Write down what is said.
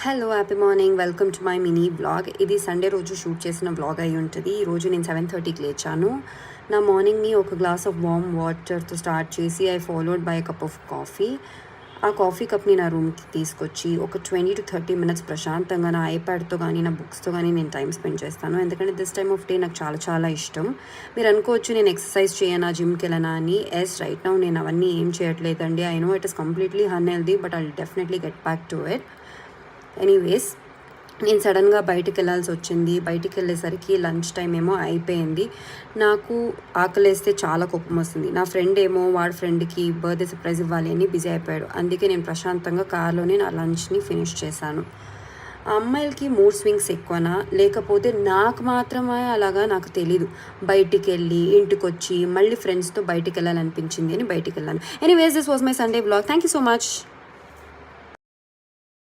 Hello happy morning, welcome to my mini blog. ఇది Sunday రోజు shoot చేసిన blog అయి ఉంటుంది. ఈరోజు నేను 7:30కి లేచాను. నా మార్నింగ్ని ఒక గ్లాస్ ఆఫ్ వార్మ్ వాటర్తో స్టార్ట్ చేసి I followed by cup of coffee. ఆ కాఫీ కప్ని నా రూమ్కి తీసుకొచ్చి ఒక 20 to 30 మినిట్స్ ప్రశాంతంగా నా ఐప్యాడ్తో కానీ నా బుక్స్తో కానీ నేను టైం స్పెండ్ చేస్తాను. ఎందుకంటే దిస్ టైమ్ ఆఫ్ డే నాకు చాలా చాలా ఇష్టం. మీరు అనుకోవచ్చు నేను ఎక్సర్సైజ్ చేయనా, జిమ్కి వెళ్ళనా అని. రైట్ నౌ నేను అవన్నీ ఏం చేయట్లేదండి. I know it is completely unhealthy, but I definitely get back to it. Anyways, నేను సడన్గా బయటికి వెళ్ళాల్సి వచ్చింది. బయటికి వెళ్ళేసరికి లంచ్ టైం ఏమో అయిపోయింది. నాకు ఆకలేస్తే చాలా కోపం వస్తుంది. నా ఫ్రెండ్ ఏమో వాడి ఫ్రెండ్కి బర్త్డే సర్ప్రైజ్ ఇవ్వాలి అని బిజీ అయిపోయాడు. అందుకే నేను ప్రశాంతంగా కార్లోనే నా లంచ్ని ఫినిష్ చేశాను. ఆ అమ్మాయిలకి మూడ్ స్వింగ్స్ ఎక్కువనా, లేకపోతే నాకు మాత్రమే అలాగా నాకు తెలీదు. బయటికి వెళ్ళి ఇంటికి వచ్చి మళ్ళీ ఫ్రెండ్స్తో బయటికి వెళ్ళాలనిపించింది అని బయటికి వెళ్ళాను. Anyways, this was my Sunday vlog. Thank you so much.